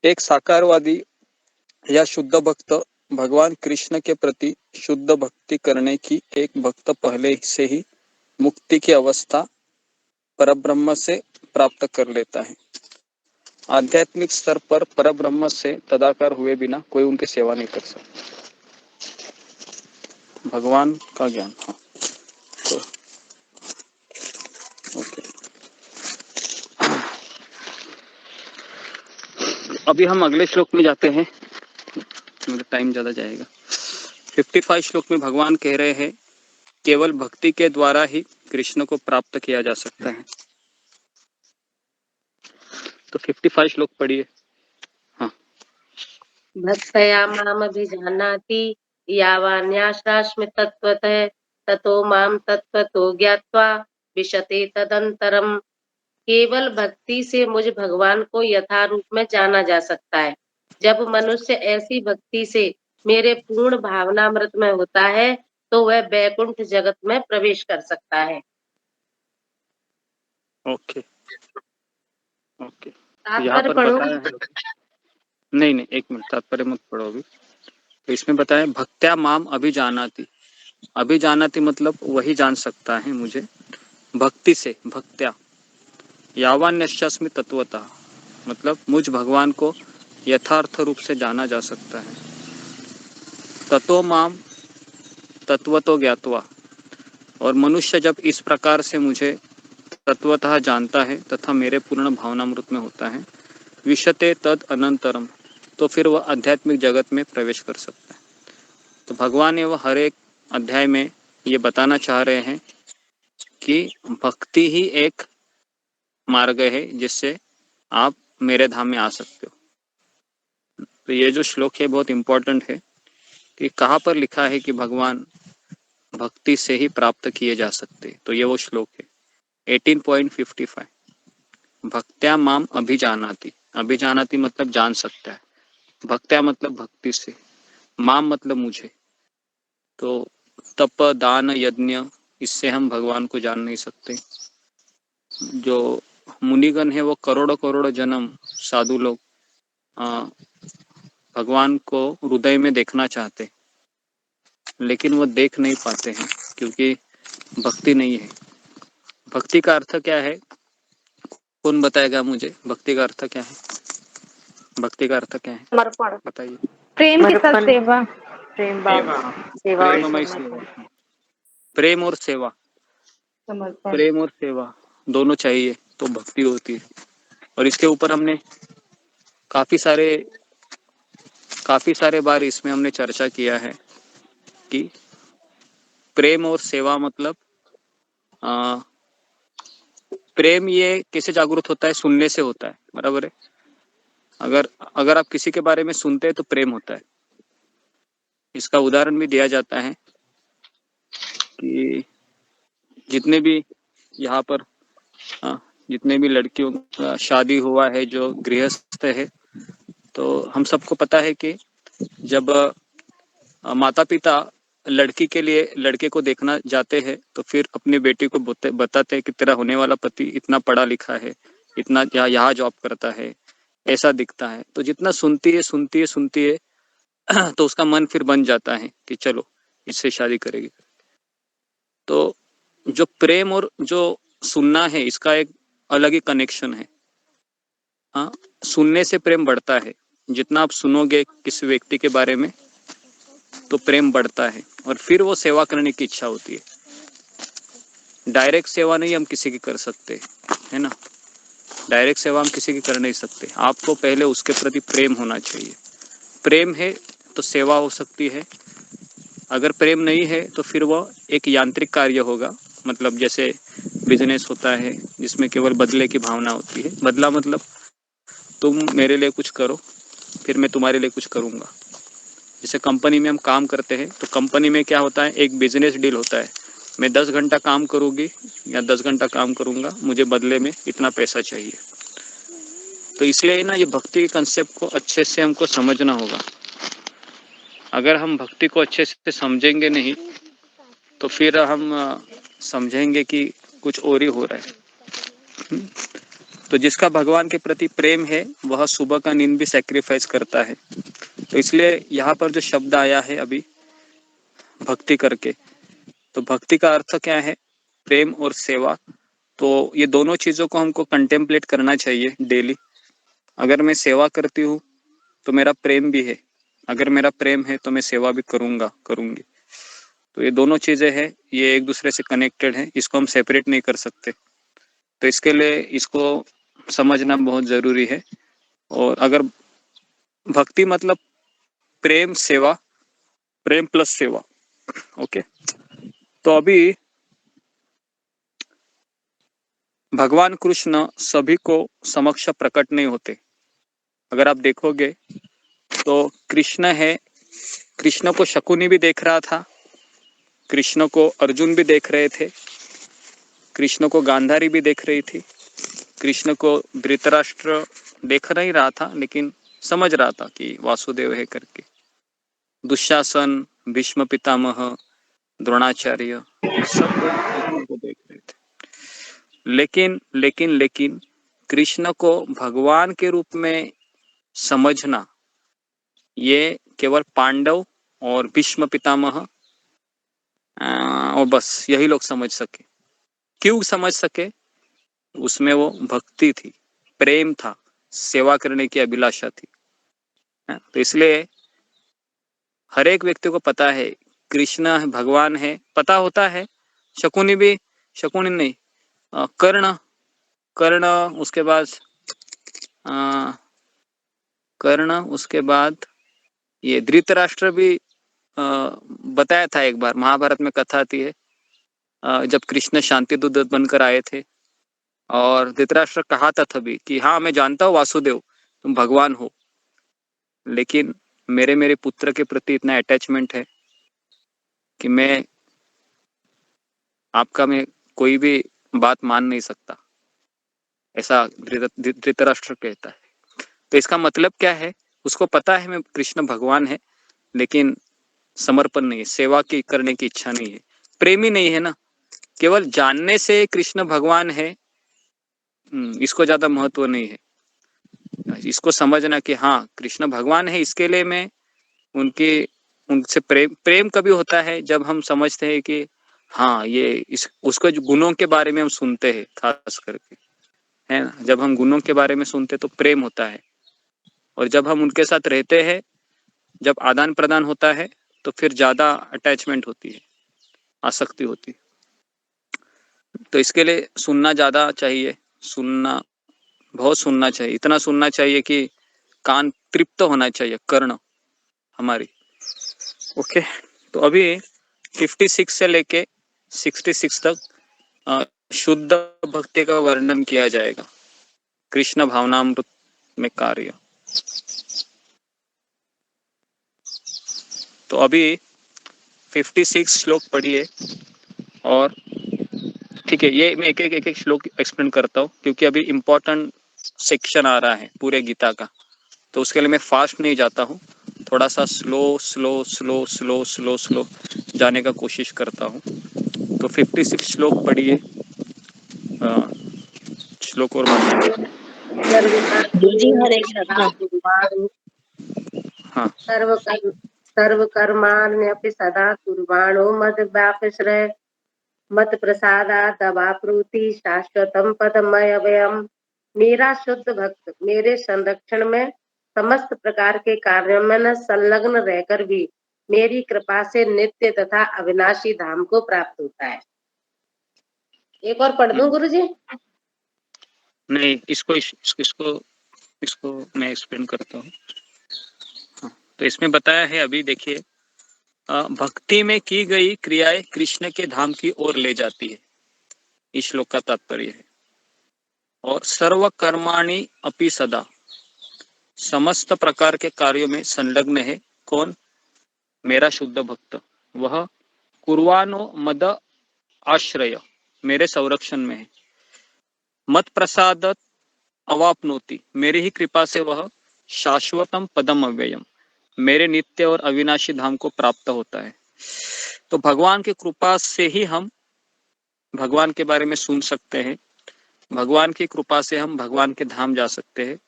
एक साकारवादी या शुद्ध भक्त भगवान कृष्ण के प्रति शुद्ध भक्ति करने की एक भक्त पहले से ही मुक्ति की अवस्था परब्रह्म से प्राप्त कर लेता है। आध्यात्मिक स्तर पर परब्रह्म से तदाकार हुए बिना कोई उनकी सेवा नहीं कर सकता। भगवान का ज्ञान। हाँ, तो ओके, अभी हम अगले श्लोक में जाते हैं, मेरा टाइम ज्यादा जाएगा। 55 श्लोक में भगवान कह रहे हैं केवल भक्ति के द्वारा ही कृष्ण को प्राप्त किया जा सकता है। तो 55 श्लोक पढ़िए। हाँ, भक्तया मामभिजानाति यावान्याश्रास्मि तत्त्वतः ततो माम तत्त्वतो ज्ञात्वा विशते तदंतरम। केवल भक्ति से मुझ भगवान को यथारूप में जाना जा सकता है। जब मनुष्य ऐसी भक्ति से मेरे पूर्ण भावनामृत में होता है तो वह वैकुंठ जगत में प्रवेश कर सकता है। Okay okay. यहाँ तात्पर्य पर पढ़ो। बताया है, नहीं एक मिनट, तात्पर्य मत पढ़ो अभी। तो इसमें बताया भक्त्या माम अभिजानाति। अभिजानाति मतलब वही जान सकता है मुझे भक्ति से। भक्त्या यावान्यस्मि तत्वतः मतलब मुझ भगवान को यथार्थ रूप से जाना जा सकता है। ततो माम तत्वतो ज्ञात्वा, और मनुष्य जब इस प्रकार से मुझे तत्वतः जानता है तथा मेरे पूर्ण भावनामृत में होता है, विशते तद अनंतरम, तो फिर वह आध्यात्मिक जगत में प्रवेश कर सकता है। तो भगवान ने वह हर एक अध्याय में ये बताना चाह रहे हैं कि भक्ति ही एक मार्ग है जिससे आप मेरे धाम में आ सकते हो। तो ये जो श्लोक है बहुत इंपॉर्टेंट है कि कहाँ पर लिखा है कि भगवान भक्ति से ही प्राप्त किए जा सकते। तो ये वो श्लोक है 18.55। भक्त्या माम अभिजानाति। अभिजानाति मतलब जान सकता है, भक्त्या मतलब भक्ति से, माम मतलब मुझे। तो तप दान यज्ञ इससे हम भगवान को जान नहीं सकते। जो मुनिगण है वो करोड़ों करोड़ों जन्म साधु लोग भगवान को हृदय में देखना चाहते, लेकिन वो देख नहीं पाते हैं क्योंकि भक्ति नहीं है। भक्ति का अर्थ क्या है? कौन बताएगा मुझे भक्ति का अर्थ क्या है? भक्ति का अर्थ क्या है समर्पण, बताइए। प्रेम के साथ सेवा, प्रेम भाव, सेवा और प्रेममय समर्पण। सेवा, प्रेम और सेवा, समर्पण। प्रेम और सेवा दोनों चाहिए तो भक्ति होती है। और इसके ऊपर हमने काफी सारे बार इसमें हमने चर्चा किया है कि प्रेम और सेवा मतलब प्रेम ये कैसे जागृत होता है? सुनने से होता है, बराबर है। अगर आप किसी के बारे में सुनते हैं तो प्रेम होता है। इसका उदाहरण भी दिया जाता है कि जितने भी यहाँ पर जितने भी लड़कियों का शादी हुआ है जो गृहस्थ है, तो हम सबको पता है कि जब माता पिता लड़की के लिए लड़के को देखना जाते हैं तो फिर अपनी बेटी को बताते हैं कि तेरा होने वाला पति इतना पढ़ा लिखा है, इतना यहाँ जॉब करता है, ऐसा दिखता है। तो जितना सुनती है तो उसका मन फिर बन जाता है कि चलो इससे शादी करेगी। तो जो प्रेम और जो सुनना है इसका एक अलग ही कनेक्शन है। हाँ, सुनने से प्रेम बढ़ता है। जितना आप सुनोगे किसी व्यक्ति के बारे में तो प्रेम बढ़ता है और फिर वो सेवा करने की इच्छा होती है। डायरेक्ट सेवा नहीं हम किसी की कर सकते, है ना। डायरेक्ट सेवा हम किसी की कर नहीं सकते। आपको पहले उसके प्रति प्रेम होना चाहिए। प्रेम है तो सेवा हो सकती है। अगर प्रेम नहीं है तो फिर वो एक यांत्रिक कार्य होगा। मतलब जैसे बिजनेस होता है जिसमें केवल बदले की भावना होती है। बदला मतलब तुम मेरे लिए कुछ करो फिर मैं तुम्हारे लिए कुछ करूँगा। जैसे कंपनी में हम काम करते हैं तो कंपनी में क्या होता है, एक बिजनेस डील होता है। मैं 10 घंटा काम करूँगी या 10 घंटा काम करूँगा, मुझे बदले में इतना पैसा चाहिए। तो इसलिए ना ये भक्ति के कंसेप्ट को अच्छे से हमको समझना होगा। अगर हम भक्ति को अच्छे से समझेंगे नहीं तो फिर हम समझेंगे कि कुछ और ही हो रहा है। तो जिसका भगवान के प्रति प्रेम है वह सुबह का नींद भी सैक्रिफाइस करता है। तो इसलिए यहाँ पर जो शब्द आया है अभी भक्ति करके, तो भक्ति का अर्थ क्या है? प्रेम और सेवा। तो ये दोनों चीजों को हमको कंटेम्पलेट करना चाहिए डेली। अगर मैं सेवा करती हूँ तो मेरा प्रेम भी है, अगर मेरा प्रेम है तो मैं सेवा भी करूंगी। तो ये दोनों चीजें हैं, ये एक दूसरे से कनेक्टेड हैं, इसको हम सेपरेट नहीं कर सकते। तो इसके लिए इसको समझना बहुत जरूरी है। और अगर भक्ति मतलब प्रेम सेवा, प्रेम प्लस सेवा, ओके। तो अभी भगवान कृष्ण सभी को समक्ष प्रकट नहीं होते। अगर आप देखोगे तो कृष्ण है, कृष्ण को शकुनी भी देख रहा था, कृष्ण को अर्जुन भी देख रहे थे, कृष्ण को गांधारी भी देख रही थी, कृष्ण को धृतराष्ट्र देख नहीं रहा था लेकिन समझ रहा था कि वासुदेव है करके, दुशासन, भीष्म पितामह, द्रोणाचार्य, सब लोग कृष्ण को देख रहे थे। लेकिन कृष्ण को भगवान के रूप में समझना ये केवल पांडव और भीष्म पितामह और बस यही लोग समझ सके। क्यों समझ सके? उसमें वो भक्ति थी, प्रेम था, सेवा करने की अभिलाषा थी। तो इसलिए हर एक व्यक्ति को पता है कृष्ण भगवान है, पता होता है। शकुनी नहीं, कर्ण उसके बाद कर्ण, उसके बाद ये धृतराष्ट्र भी बताया था एक बार, महाभारत में कथा आती है जब कृष्ण शांति दूत बनकर आए थे और धृतराष्ट्र कहा था तभी कि हाँ मैं जानता हूँ वासुदेव तुम भगवान हो, लेकिन मेरे पुत्र के प्रति इतना अटैचमेंट है कि मैं कोई भी बात मान नहीं सकता, ऐसा धृतराष्ट्र कहता है। तो इसका मतलब क्या है? उसको पता है मैं कृष्ण भगवान है, लेकिन समर्पण नहीं है, सेवा की करने की इच्छा नहीं है, प्रेमी नहीं है ना। केवल जानने से कृष्ण भगवान है इसको ज्यादा महत्व नहीं है। इसको समझना कि हाँ कृष्ण भगवान है, इसके लिए मैं उनसे प्रेम कभी होता है जब हम समझते हैं कि हाँ उसके गुणों के बारे में हम सुनते हैं, खास करके है ना, जब हम गुणों के बारे में सुनते तो प्रेम होता है। और जब हम उनके साथ रहते हैं, जब आदान प्रदान होता है तो फिर ज्यादा अटैचमेंट होती है, आसक्ति होती है। तो इसके लिए सुनना ज्यादा चाहिए, बहुत सुनना चाहिए, इतना सुनना चाहिए कि कान तृप्त होना चाहिए, कर्ण हमारी। ओके, तो अभी 56 से लेके 66 तक शुद्ध भक्ति का वर्णन किया जाएगा, कृष्ण भावनामृत में कार्य। तो अभी 56 श्लोक पढ़िए और ठीक है, ये मैं एक श्लोक एक्सप्लेन करता हूँ क्योंकि अभी इम्पोर्टेंट सेक्शन आ रहा है पूरे गीता का, तो उसके लिए मैं फास्ट नहीं जाता हूँ, थोड़ा सा स्लो जाने का कोशिश करता हूँ। तो 56 श्लोक पढ़िए, श्लोक और बताइए। जी हरे कृष्ण। हाँ, सर्वकर्माण्यपि सदा कुर्वाणो मद्व्यापश्रय मत प्रसादात् अवाप्नोति शाश्वतम पदमयव्ययम्। मेरा शुद्ध भक्त मेरे संरक्षण में समस्त प्रकार के कार्यों में न संलग्न रहकर भी मेरी कृपा से नित्य तथा अविनाशी धाम को प्राप्त होता है। एक और पढ़ दूं गुरुजी? नहीं, इसको मैं एक्सप्लेन करता हूँ। हाँ, तो इसमें बताया है, अभी देखिए, भक्ति में की गई क्रियाएं कृष्ण के धाम की ओर ले जाती है, इस श्लोक का तात्पर्य है। और सर्व कर्माणि अपि सदा, समस्त प्रकार के कार्यों में संलग्न है कौन? मेरा शुद्ध भक्त। वह कुर्वाणो मद आश्रय, मेरे संरक्षण में है। मत प्रसाद अवाप्नोति, मेरी ही कृपा से वह शाश्वतम पदम अव्ययम, मेरे नित्य और अविनाशी धाम को प्राप्त होता है। तो भगवान की कृपा से ही हम भगवान के बारे में सुन सकते हैं, भगवान की कृपा से हम भगवान के धाम जा सकते हैं।